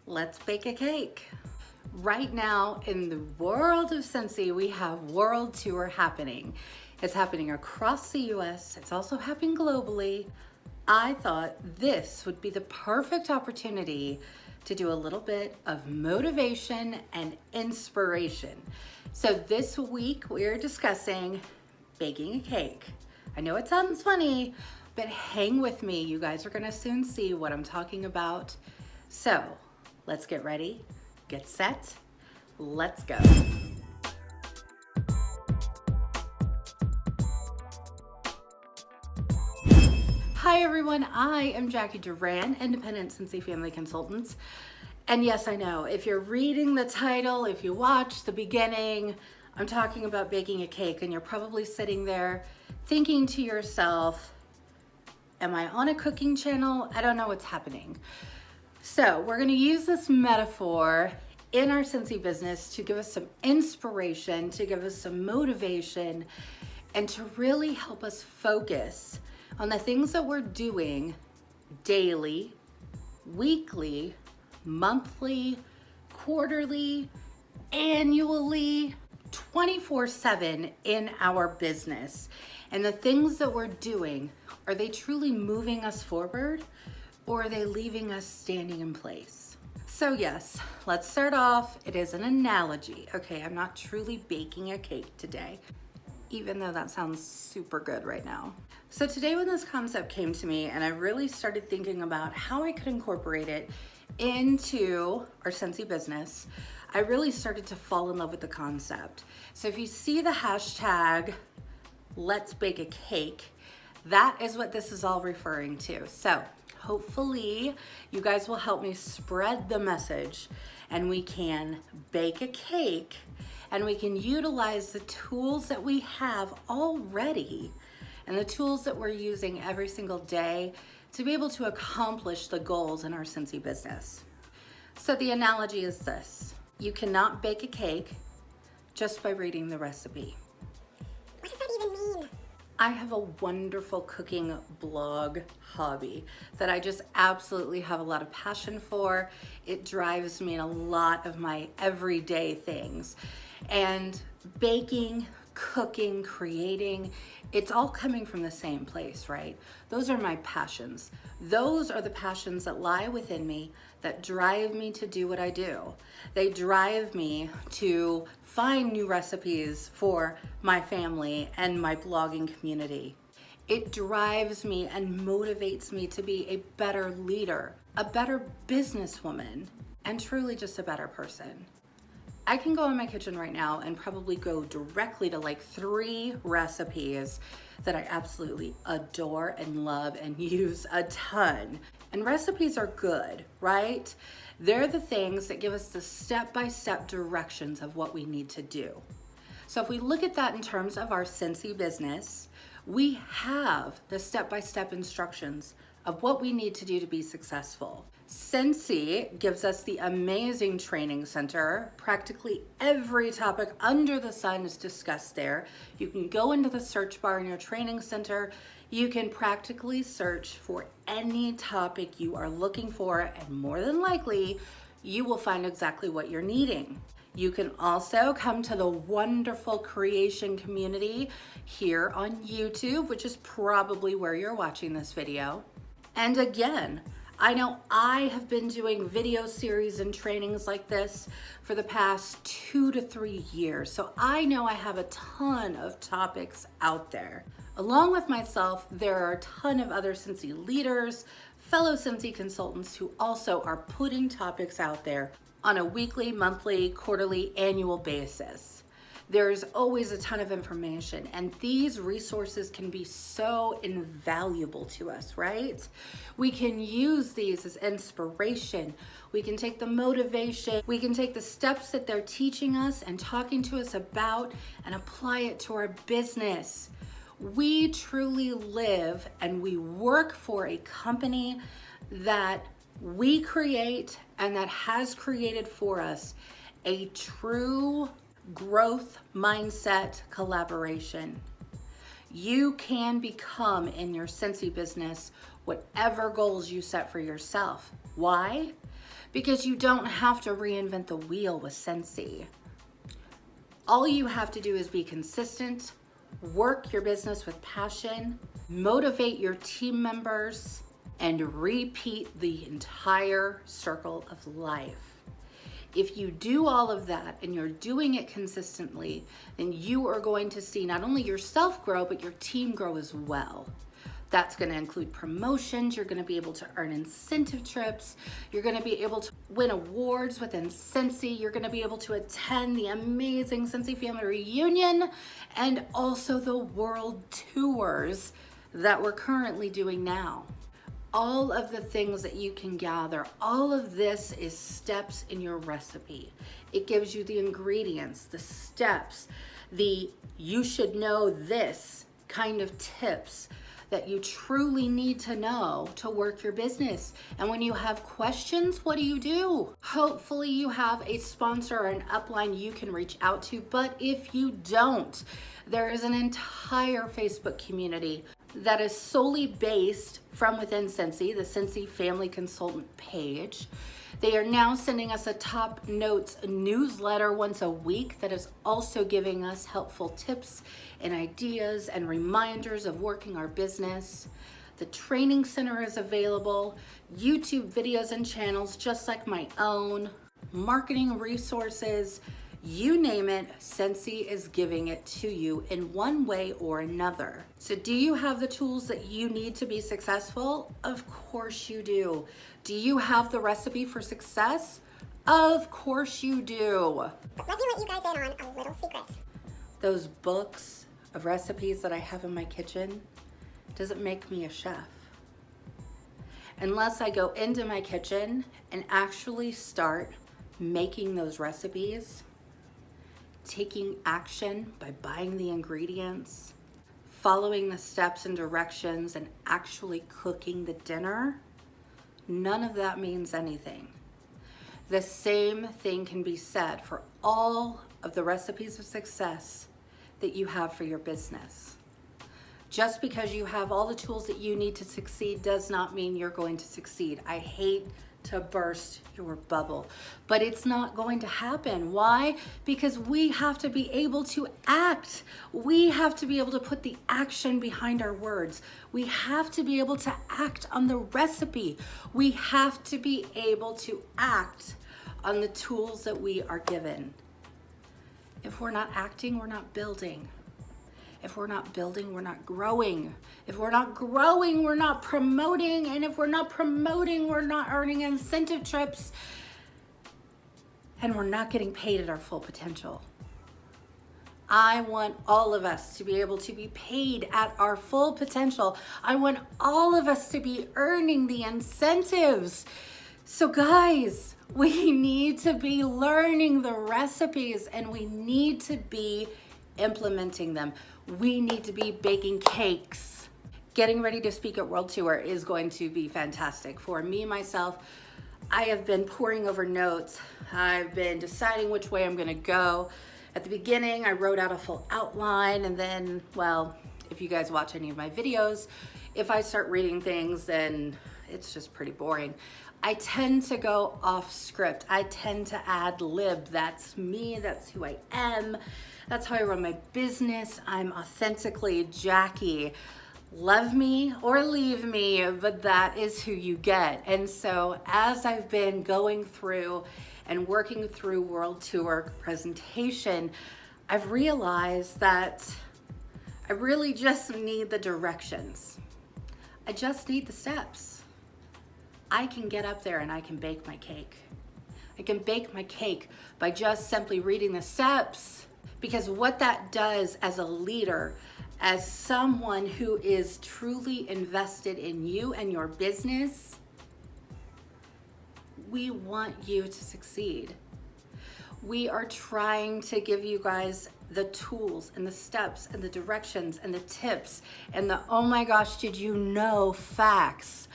Let's bake a cake. Right now in the world of Scentsy, we have World Tour happening. It's happening across the US. It's also happening globally. I thought this would be the perfect opportunity to do a little bit of motivation and inspiration. So this week we're discussing baking a cake. I know it sounds funny, but hang with me. You guys are gonna soon see what I'm talking about. So let's get ready, get set, let's go. Hi everyone, I am Jacqui Duran, Independent Scentsy Family Consultant. And yes, I know, if you're reading the title, if you watch the beginning, I'm talking about baking a cake and you're probably sitting there thinking to yourself, am I on a cooking channel? I don't know what's happening. So we're gonna use this metaphor in our Scentsy business to give us some inspiration, to give us some motivation, and to really help us focus on the things that we're doing daily, weekly, monthly, quarterly, annually, 24/7 in our business. And the things that we're doing, are they truly moving us forward or are they leaving us standing in place? So yes, let's start off. It is an analogy. Okay, I'm not truly baking a cake today, even though that sounds super good right now. So today when this concept came to me and I really started thinking about how I could incorporate it into our Scentsy business, I really started to fall in love with the concept. So if you see the hashtag, let's bake a cake, that is what this is all referring to. So hopefully you guys will help me spread the message and we can bake a cake and we can utilize the tools that we have already and the tools that we're using every single day to be able to accomplish the goals in our Scentsy business. So the analogy is this: you cannot bake a cake just by reading the recipe. What does that even mean? I have a wonderful cooking blog hobby that I just absolutely have a lot of passion for. It drives me in a lot of my everyday things. And baking, cooking, creating, it's all coming from the same place, right? Those are my passions. Those are the passions that lie within me that drive me to do what I do. They drive me to find new recipes for my family and my blogging community. It drives me and motivates me to be a better leader, a better businesswoman, and truly just a better person. I can go in my kitchen right now and probably go directly to like 3 recipes that I absolutely adore and love and use a ton. And recipes are good, right? They're the things that give us the step-by-step directions of what we need to do. So if we look at that in terms of our Scentsy business, we have the step-by-step instructions of what we need to do to be successful. Scentsy gives us the amazing training center. Practically every topic under the sun is discussed there. You can go into the search bar in your training center. You can practically search for any topic you are looking for, and more than likely, you will find exactly what you're needing. You can also come to the wonderful creation community here on YouTube, which is probably where you're watching this video. And again, I know I have been doing video series and trainings like this for the past 2 to 3 years. So I know I have a ton of topics out there. Along with myself, there are a ton of other Scentsy leaders, fellow Scentsy consultants who also are putting topics out there on a weekly, monthly, quarterly, annual basis. There's always a ton of information, and these resources can be so invaluable to us, right? We can use these as inspiration. We can take the motivation, we can take the steps that they're teaching us and talking to us about and apply it to our business. We truly live and we work for a company that we create and that has created for us a true growth mindset collaboration. You can become in your Scentsy business whatever goals you set for yourself. Why? because you don't have to reinvent the wheel with Scentsy. All you have to do is be consistent, work your business with passion, motivate your team members, and repeat the entire circle of life. If you do all of that and you're doing it consistently, then you are going to see not only yourself grow, but your team grow as well. That's going to include promotions. You're going to be able to earn incentive trips. You're going to be able to win awards within Scentsy. You're going to be able to attend the amazing Scentsy family reunion and also the world tours that we're currently doing now. All of the things that you can gather, all of this is steps in your recipe. It gives you the ingredients, the steps, the you should know this kind of tips that you truly need to know to work your business. And when you have questions, what do? Hopefully you have a sponsor or an upline you can reach out to, but if you don't, there is an entire Facebook community that is solely based from within Scentsy, the Scentsy Family Consultant page. They are now sending us a top notes newsletter once a week that is also giving us helpful tips and ideas and reminders of working our business. The training center is available, YouTube videos and channels just like my own, marketing resources, you name it, Scentsy is giving it to you in one way or another. So do you have the tools that you need to be successful? Of course you do. Do you have the recipe for success? Of course you do. But let me let you guys in on a little secret. Those books of recipes that I have in my kitchen doesn't make me a chef. Unless I go into my kitchen and actually start making those recipes, taking action by buying the ingredients, following the steps and directions, and actually cooking the dinner, none of that means anything. The same thing can be said for all of the recipes of success that you have for your business. Just because you have all the tools that you need to succeed does not mean you're going to succeed. I hate to burst your bubble, but it's not going to happen. Why? Because we have to be able to act. We have to be able to put the action behind our words. We have to be able to act on the recipe. We have to be able to act on the tools that we are given. If we're not acting, we're not building. If we're not building, we're not growing. If we're not growing, we're not promoting. And if we're not promoting, we're not earning incentive trips. And we're not getting paid at our full potential. I want all of us to be able to be paid at our full potential. I want all of us to be earning the incentives. So guys, we need to be learning the recipes and we need to be implementing them. We need to be baking cakes. Getting ready to speak at World Tour is going to be fantastic. For me, myself, I have been poring over notes. I've been deciding which way I'm gonna go. At the beginning, I wrote out a full outline, and then, well, if you guys watch any of my videos, if I start reading things, then it's just pretty boring. I tend to go off script. I tend to ad lib. That's me, that's who I am. That's how I run my business. I'm authentically Jacqui. Love me or leave me, but that is who you get. And so as I've been going through and working through World Tour presentation, I've realized that I really just need the directions. I just need the steps. I can get up there and I can bake my cake. I can bake my cake by just simply reading the steps. Because what that does as a leader, as someone who is truly invested in you and your business, we want you to succeed. We are trying to give you guys the tools and the steps and the directions and the tips and the oh my gosh, did you know facts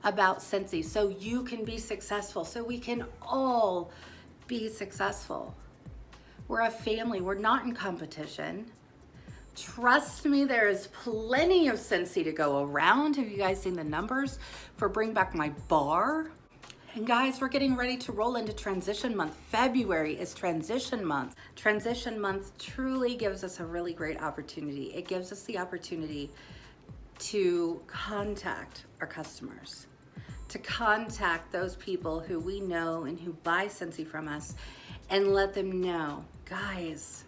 about Scentsy so you can be successful, so we can all be successful. We're a family, we're not in competition. Trust me, there is plenty of Scentsy to go around. Have you guys seen the numbers for Bring Back My Bar? And guys, we're getting ready to roll into transition month. February is transition month. Transition month truly gives us a really great opportunity. It gives us the opportunity to contact our customers, to contact those people who we know and who buy Scentsy from us and let them know, guys,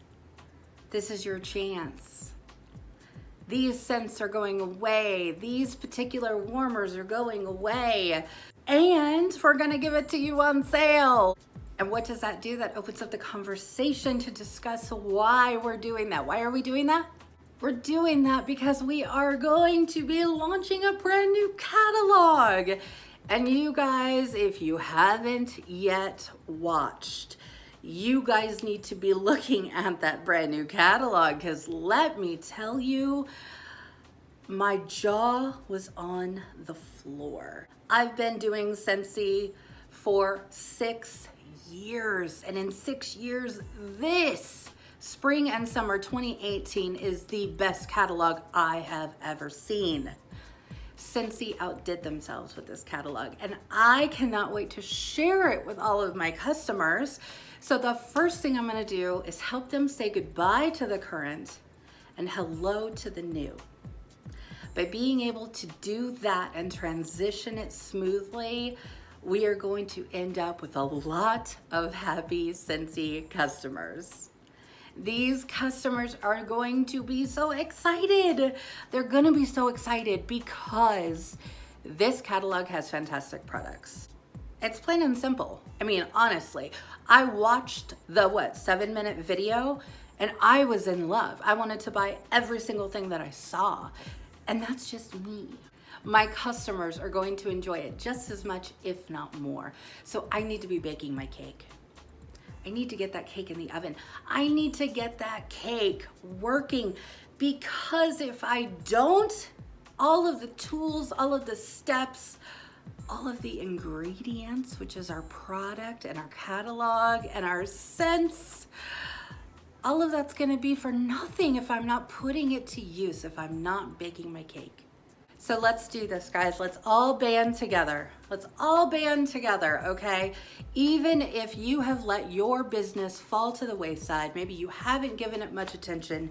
this is your chance. These scents are going away. These particular warmers are going away. And we're gonna give it to you on sale. And what does that do? That opens up the conversation to discuss why we're doing that. Why are we doing that? We're doing that because we are going to be launching a brand new catalog. And you guys, if you haven't yet watched, you guys need to be looking at that brand new catalog, because let me tell you, my jaw was on the floor. I've been doing Scentsy for 6 years, and in 6 years, this spring and summer 2018 is the best catalog I have ever seen. Scentsy outdid themselves with this catalog, and I cannot wait to share it with all of my customers. So the first thing I'm gonna do is help them say goodbye to the current and hello to the new. By being able to do that and transition it smoothly, we are going to end up with a lot of happy Scentsy customers. These customers are going to be so excited. They're gonna be so excited because this catalog has fantastic products. It's plain and simple. I mean, honestly, I watched the 7-minute video and I was in love. I wanted to buy every single thing that I saw. And that's just me. My customers are going to enjoy it just as much, if not more. So I need to be baking my cake. I need to get that cake in the oven. I need to get that cake working, because if I don't, all of the tools, all of the steps, all of the ingredients, which is our product and our catalog and our scents, all of that's gonna be for nothing if I'm not putting it to use, if I'm not baking my cake. So let's do this, guys. Let's all band together. Let's all band together, okay? Even if you have let your business fall to the wayside, maybe you haven't given it much attention,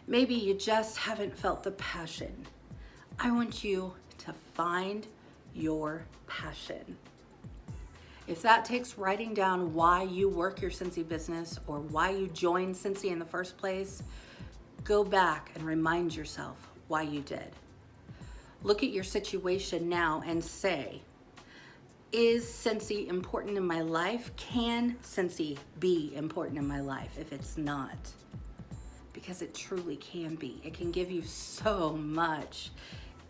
maybe you just haven't felt the passion, I want you to find your passion. If that takes writing down why you work your Scentsy business or why you joined Scentsy in the first place, go back and remind yourself why you did. Look at your situation now and say, is Scentsy important in my life? Can Scentsy be important in my life if it's not? Because it truly can be. It can give you so much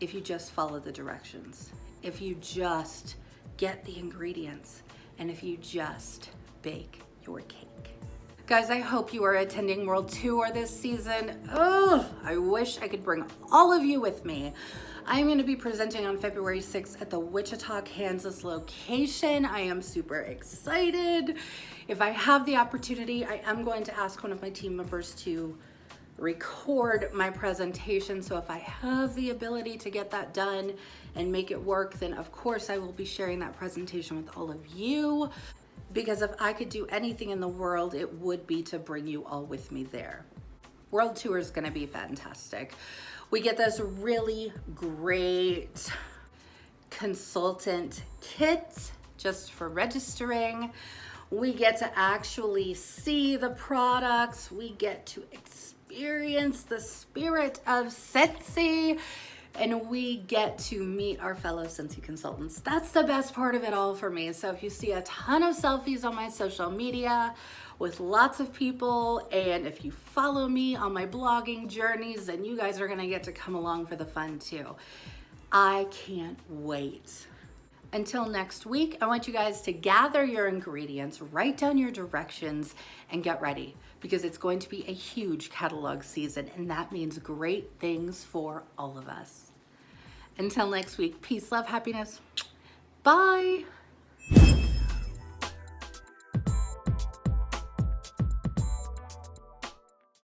if you just follow the directions, if you just get the ingredients, and if you just bake your cake. Guys, I hope you are attending World Tour this season. Oh, I wish I could bring all of you with me. I'm going to be presenting on February 6th at the Wichita, Kansas location. I am super excited. If I have the opportunity, I am going to ask one of my team members to record my presentation. So if I have the ability to get that done and make it work, then of course I will be sharing that presentation with all of you. Because if I could do anything in the world, it would be to bring you all with me there. World Tour is gonna be fantastic. We get this really great consultant kit just for registering. We get to actually see the products. We get to experience the spirit of Scentsy, and we get to meet our fellow Scentsy consultants. That's the best part of it all for me. So if you see a ton of selfies on my social media with lots of people, and if you follow me on my blogging journeys, then you guys are gonna get to come along for the fun too. I can't wait. Until next week, I want you guys to gather your ingredients, write down your directions, and get ready, because it's going to be a huge catalog season, and that means great things for all of us. Until next week, peace, love, happiness. Bye.